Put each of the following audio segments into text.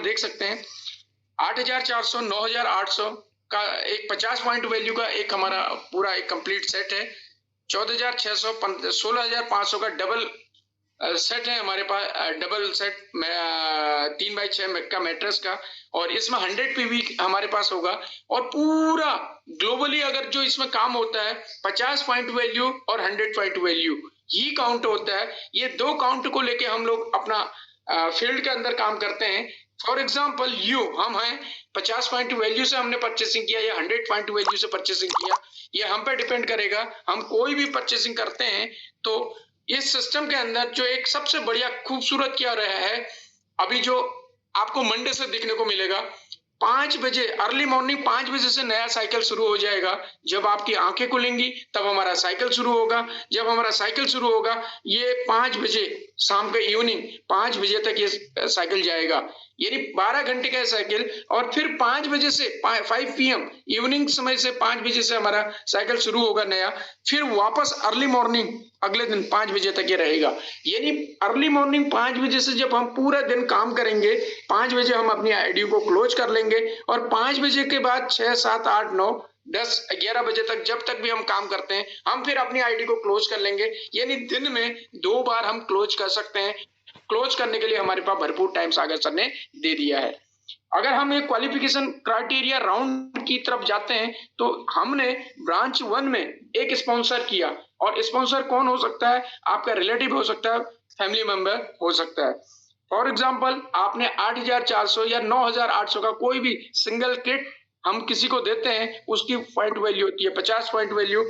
देख सकते हैं 8,400, 9,800 का एक 50 पॉइंट वैल्यू का एक हमारा पूरा एक कंप्लीट सेट है। 14,600, 16,500 का डबल सेट है हमारे पास, डबल सेट 3x6 का मैट्रेस का, और इसमें 100 पीवी हमारे पास होगा। और पूरा ग्लोबली अगर जो इसमें काम होता है 50 पॉइंट वैल्यू और 100 पॉइंट वैल्यू ही काउंट होता है। ये दो काउंट को लेके हम लोग अपना फील्ड के अंदर काम करते हैं। फॉर एग्जाम्पल हम हैं 50 पॉइंट वैल्यू से हमने परचेसिंग किया या 100 पॉइंट वैल्यू से परचेसिंग किया, ये हम पे डिपेंड करेगा। हम कोई भी परचेसिंग करते हैं तो इस सिस्टम के अंदर जो एक सबसे बढ़िया खूबसूरत क्या रहा है, अभी जो आपको मंडे से देखने को मिलेगा, 5 बजे अर्ली मॉर्निंग 5 बजे से नया साइकिल शुरू हो जाएगा। जब आपकी आंखें खुलेंगी तब हमारा साइकिल शुरू होगा। जब हमारा साइकिल शुरू होगा ये 5 बजे शाम का इवनिंग 5 बजे तक ये साइकिल जाएगा, यानी 12 घंटे का साइकिल। और फिर 5 बजे से 5 PM इवनिंग समय से 5 बजे से हमारा साइकिल शुरू होगा नया। फिर वापस अर्ली मॉर्निंग अगले दिन 5 बजे तक ये रहेगा, यानी अर्ली मॉर्निंग 5 बजे से जब हम पूरा दिन काम करेंगे 5 बजे हम अपनी आईडी को क्लोज कर लेंगे। और 5 बजे के बाद 6, 7, 8, 9, 10, 11 बजे तक जब तक भी हम काम करते हैं हम फिर अपनी आईडी को क्लोज कर लेंगे, यानी दिन में 2 बार हम क्लोज कर सकते हैं। क्लोज करने के लिए हमारे पास भरपूर टाइम सागर सर ने दे दिया है। अगर हम एक क्वालिफिकेशन क्राइटेरिया राउंड की तरफ जाते हैं तो हमने ब्रांच 1 में एक स्पॉन्सर किया, और स्पॉन्सर कौन हो सकता है? आपका रिलेटिव हो सकता है, फैमिली मेंबर हो सकता है। फॉर एग्जांपल आपने 8,400 या 9,800 का कोई भी सिंगल किट हम किसी को देते हैं, उसकी पॉइंट वैल्यू होती है 50 पॉइंट वैल्यू।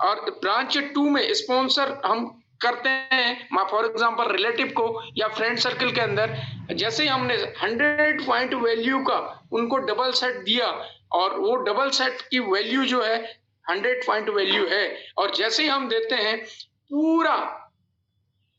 और ब्रांच 2 में स्पॉन्सर हम करते हैं फॉर एग्जांपल रिलेटिव को या फ्रेंड सर्कल के अंदर, जैसे ही हमने 100 पॉइंट वैल्यू का उनको डबल सेट दिया, और वो डबल सेट की वैल्यू जो है 100 पॉइंट वैल्यू है, और जैसे ही हम देते हैं पूरा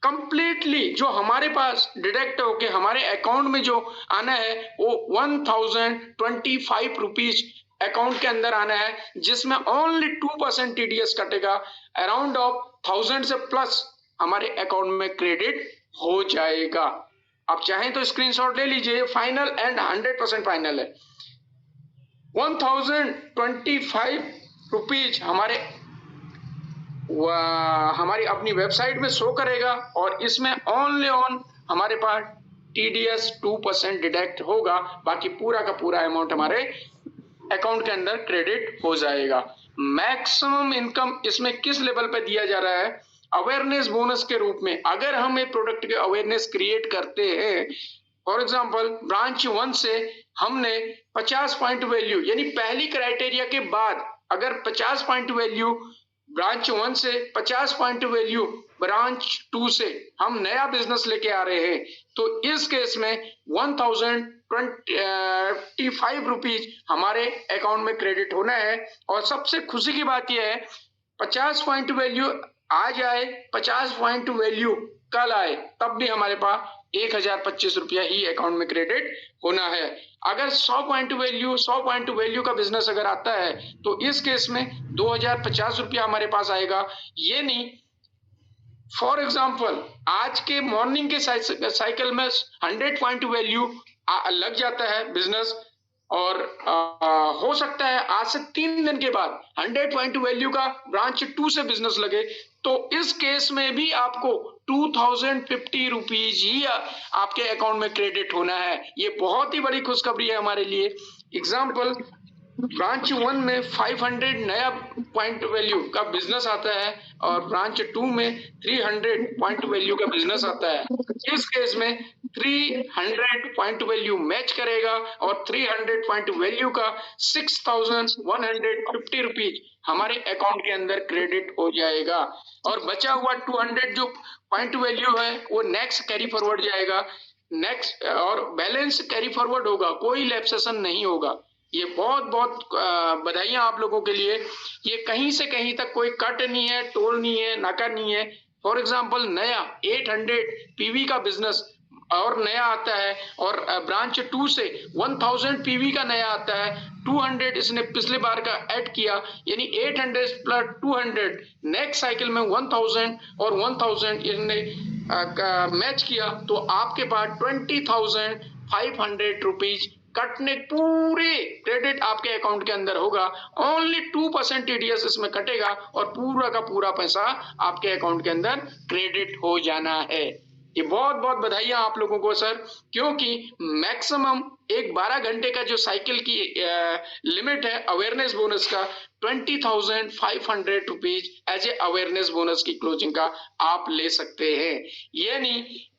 कंप्लीटली जो हमारे पास डिडक्ट होके हमारे अकाउंट में जो आना है वो 1025 रुपीज अकाउंट के अंदर आना है, जिसमें ओनली 2% TDS कटेगा। अराउंड ऑफ 1000 से प्लस हमारे अकाउंट में क्रेडिट हो जाएगा। आप चाहें तो स्क्रीनशॉट ले लीजिए, फाइनल एंड 100% फाइनल है। 1025 रुपीज हमारी अपनी वेबसाइट में शो करेगा, और इसमें ओनली हमारे पास TDS 2% डिडक्ट होगा, बाकी पूरा का पूरा अमाउंट हमारे अकाउंट के अंदर क्रेडिट हो जाएगा। मैक्सिमम इनकम इसमें किस लेवल पे दिया जा रहा है? अवेयरनेस बोनस के रूप में। अगर हम एक प्रोडक्ट के अवेयरनेस क्रिएट करते हैं, फॉर एग्जांपल ब्रांच 1 से हमने 50 पॉइंट वैल्यू, यानी पहली क्राइटेरिया के बाद अगर 50 पॉइंट वैल्यू ब्रांच 1 से 50 पॉइंट वैल्यू ब्रांच 2 से हम नया बिजनेस लेके आ रहे हैं, तो इस केस में 1025 रुपीज हमारे अकाउंट में क्रेडिट होना है। और सबसे खुशी की बात यह है 50 पॉइंट वैल्यू आज आए, 50 पॉइंट वैल्यू कल आए, तब भी हमारे पास 1,025 रुपया ही अकाउंट में क्रेडिट होना है। अगर 100 पॉइंट वैल्यू का बिजनेस अगर आता है तो इस केस में 2,050 रुपया हमारे पास आएगा। ये नहीं, फॉर एग्जाम्पल आज के मॉर्निंग के साइकिल में 100 पॉइंट वैल्यू लग जाता है बिजनेस, और हो सकता है आज से 3 दिन के बाद 100 पॉइंट वैल्यू का ब्रांच 2 से बिजनेस लगे, तो इस केस में भी आपको 2,050 रुपीज ही आपके अकाउंट में क्रेडिट होना है। ये बहुत ही बड़ी खुशखबरी है हमारे लिए। एग्जाम्पल ब्रांच 1 में 500 नया पॉइंट वैल्यू का बिजनेस आता है, और ब्रांच 2 में 300 पॉइंट वैल्यू का बिजनेस आता है। इस केस में 300 पॉइंट वैल्यू मैच करेगा, और 300 पॉइंट वैल्यू का 6,150 रुपीज हमारे अकाउंट के अंदर क्रेडिट हो जाएगा। और बचा हुआ 200 जो पॉइंट वैल्यू है वो नेक्स्ट कैरी फॉरवर्ड जाएगा, नेक्स्ट, और बैलेंस कैरी फॉरवर्ड होगा, कोई लैप्सेशन नहीं होगा। ये बहुत बहुत बधाइयां आप लोगों के लिए। ये कहीं से कहीं तक कोई कट नहीं है, टोल नहीं है, नाका नहीं है। फॉर एग्जांपल नया 800 PV का बिजनेस और नया आता है, और ब्रांच 2 से 1000 PV का नया आता है, 200 इसने पिछले बार का ऐड किया, यानी 800 प्लस 200 नेक्स्ट साइकिल में 1000 और 1000 इसने मैच किया, तो आपके पास 20,000 500 रुपीज कटने, पूरे क्रेडिट आपके अकाउंट के अंदर होगा। ओनली 2% टीडीएस इसमें कटेगा और पूरा का पूरा पैसा आपके अकाउंट के अंदर क्रेडिट हो जाना है। ये बहुत बहुत बधाइयां आप लोगों को सर, क्योंकि मैक्सिमम एक 12 घंटे का जो साइकिल की लिमिट है अवेयरनेस बोनस का 20,500 rupees as a awareness bonus की क्लोजिंग का आप ले सकते हैं। यानी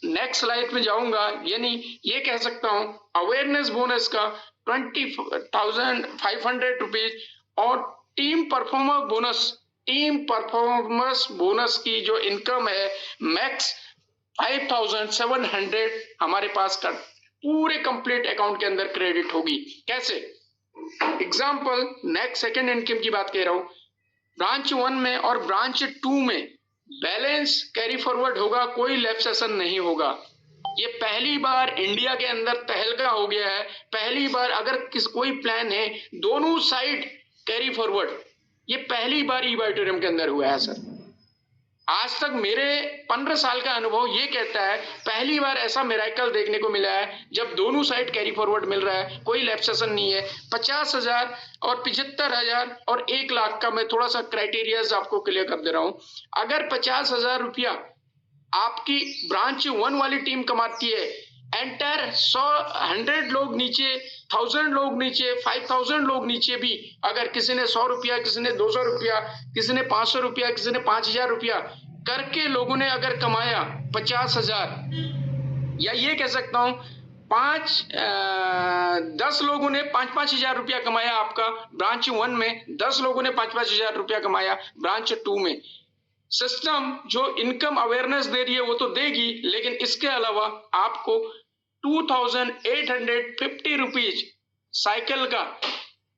नेक्स्ट स्लाइड में जाऊंगा, यानी ये कह सकता हूं अवेयरनेस बोनस का 20,500 रुपीज और टीम परफॉर्मेंस बोनस की जो इनकम है मैक्स 5,700 हमारे पास का पूरे कंप्लीट अकाउंट के अंदर क्रेडिट होगी। कैसे? एग्जाम्पल नेक्स्ट सेकेंड इनकम की बात कह रहा हूं। ब्रांच 1 में और ब्रांच 2 में बैलेंस कैरी फॉरवर्ड होगा, कोई लेफ्ट सेशन नहीं होगा। ये पहली बार इंडिया के अंदर तहलका हो गया है। पहली बार अगर कोई प्लान है दोनों साइड कैरी फॉरवर्ड, ये पहली बार ई-बायोटोरियम के अंदर हुआ है सर। आज तक मेरे 15 साल का अनुभव ये कहता है पहली बार ऐसा मिरेकल देखने को मिला है जब दोनों साइड कैरी फॉरवर्ड मिल रहा है, कोई लेफ्ट सेशन नहीं है। 50,000 और 75,000 और 1 लाख का मैं थोड़ा सा क्राइटेरियाज आपको क्लियर कर दे रहा हूं। अगर 50,000 रुपया आपकी ब्रांच 1 वाली टीम कमाती है, एंटर 100 लोग नीचे, 1000 लोग नीचे, 5000 लोग नीचे भी अगर किसी ने 100 रुपया, किसी ने 200 रुपया, किसी ने 500 रुपया, किसी ने 5,000 रुपया करके लोगों ने अगर कमाया 50,000, या ये कह सकता हूं 10 लोगों ने 5,000 रुपया कमाया आपका ब्रांच 1 में, 10 लोगों ने 5,000 रुपया कमाया ब्रांच 2 में। सिस्टम जो इनकम अवेयरनेस दे रही है वो तो देगी, लेकिन इसके अलावा आपको 2,850 रुपीज साइकिल का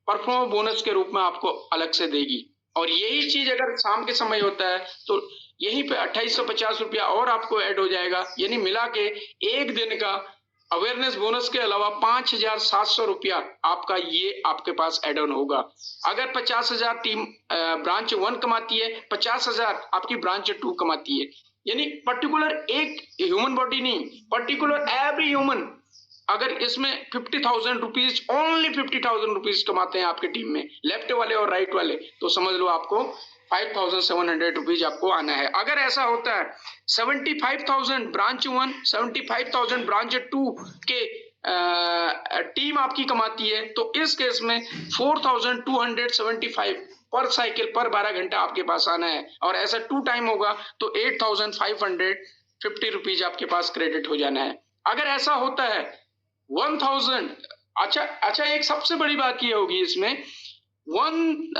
परफॉर्मेंस बोनस के रूप में आपको अलग से देगी। और यही चीज अगर शाम के समय होता है तो यहीं पे 2,850 रुपया और आपको ऐड हो जाएगा। यानी मिला के एक दिन का अवेयरनेस बोनस के अलावा 5,700 रुपया आपका ये आपके पास एड ऑन होगा। अगर 50,000 टीम ब्रांच 1 कमाती है, 50,000 आपकी ब्रांच 2 कमाती है। यानी पर्टिकुलर एक ह्यूमन बॉडी नहीं, पर्टिकुलर एवरी ह्यूमन अगर इसमें 50,000 रुपीज, ओनली 50,000 रुपीज कमाते हैं आपकी टीम में, लेफ्ट वाले और राइट वाले, तो समझ लो आपको 5,700 रुपीज आपको आना है। अगर ऐसा होता है 75,000 ब्रांच 1, 75,000 ब्रांच 2 के टीम आपकी कमाती है, तो इस केस में 4,275 पर साइकिल पर 12 घंटा आपके पास आना है। और ऐसा 2 टाइम होगा तो 8,550 रुपीज आपके पास क्रेडिट हो जाना है। अगर ऐसा होता है 1,000, अच्छा एक सबसे बड़ी बात ये होगी इसमें 1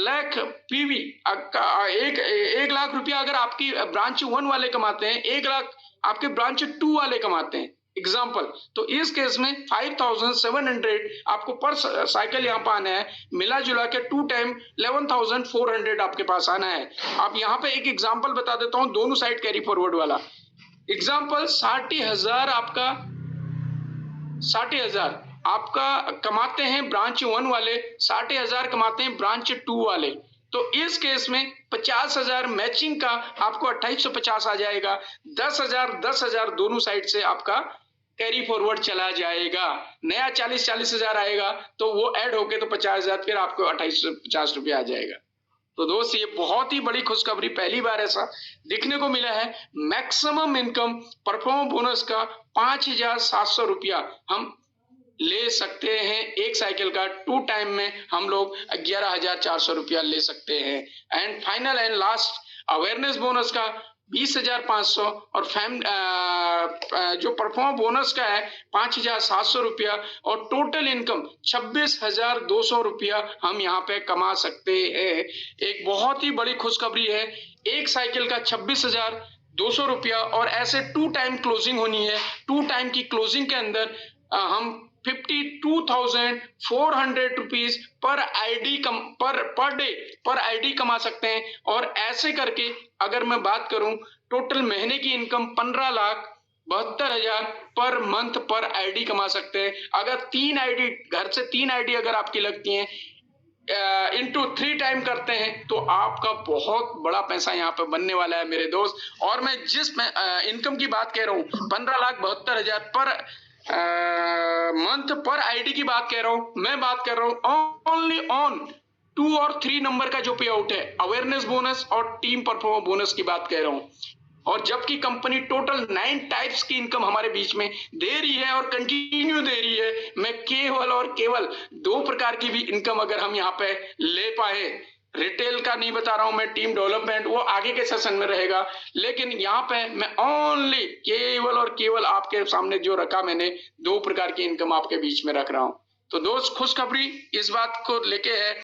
लाख पीवी, 1 लाख रुपया अगर आपकी ब्रांच 1 वाले कमाते हैं, 1 लाख आपके ब्रांच 2 वाले कमाते हैं एग्जाम्पल, तो इस केस में 5,700 आपको पर साइकिल यहाँ पर आना है। मिला जुला के 2 टाइम 11,400 आपके पास आना है। अब यहाँ पे एक एग्जाम्पल बता देता हूँ दोनों साइड कैरी फॉरवर्ड वाला एग्जाम्पल। 60,000 आपका 60,000 आपका कमाते हैं ब्रांच 1 वाले, 60,000 कमाते हैं ब्रांच 2 वाले, तो इस केस में 50,000 मैचिंग का आपको 2,850 आ जाएगा। 10,000 दोनों साइड से आपका कैरी फॉरवर्ड चला जाएगा। नया 40,000 आएगा तो वो ऐड होके तो 50,000 फिर आपको 2,850 रुपया आ जाएगा। तो दोस्त ये बहुत ही बड़ी खुशखबरी, पहली बार ऐसा दिखने को मिला है। मैक्सिमम इनकम परफॉर्मेंस बोनस का 5,700 रुपया हम ले सकते हैं एक साइकिल का। 2 टाइम में हम लोग 11,400 रुपया ले सकते हैं। And final and last awareness bonus का 20,500 और जो परफॉर्म बोनस का है 5,700 रुपया और टोटल इनकम 26,200 रुपया हम यहाँ पे कमा सकते हैं। एक बहुत ही बड़ी खुशखबरी है। एक साइकिल का 26,200 रुपया और ऐसे 2 टाइम क्लोजिंग होनी है। 2 टाइम की क्लोजिंग के अंदर हम 52,400 रुपीज पर आईडी पर आईडी कमा सकते हैं। और ऐसे करके अगर मैं बात करूं टोटल महीने की इनकम 15,72,000 पर मंथ पर आईडी कमा सकते हैं। अगर 3 आईडी घर से 3 आईडी अगर आपकी लगती हैं इंटू 3 टाइम करते हैं तो आपका बहुत बड़ा पैसा यहाँ पे बनने वाला है मेरे दोस्त। और मैं जिस इनकम की बात कह रहा हूँ 15,72,000 पर मंथ पर आईडी की बात कह रहा हूं, मैं बात कर रहा हूं ओनली ऑन 2 और 3 नंबर का जो पे आउट है, अवेयरनेस बोनस और टीम परफॉर्मेंस बोनस की बात कह रहा हूं। और जबकि कंपनी टोटल 9 टाइप्स की इनकम हमारे बीच में दे रही है और कंटिन्यू दे रही है, मैं केवल और केवल 2 प्रकार की भी इनकम अगर हम यहाँ पे ले पाए, रिटेल का नहीं बता रहा हूं मैं, टीम डेवलपमेंट वो आगे के सेशन में रहेगा, लेकिन यहाँ पे मैं ओनली केवल और केवल आपके सामने जो रखा मैंने 2 प्रकार की इनकम आपके बीच में रख रहा हूं। तो दोस्त खुशखबरी इस बात को लेके है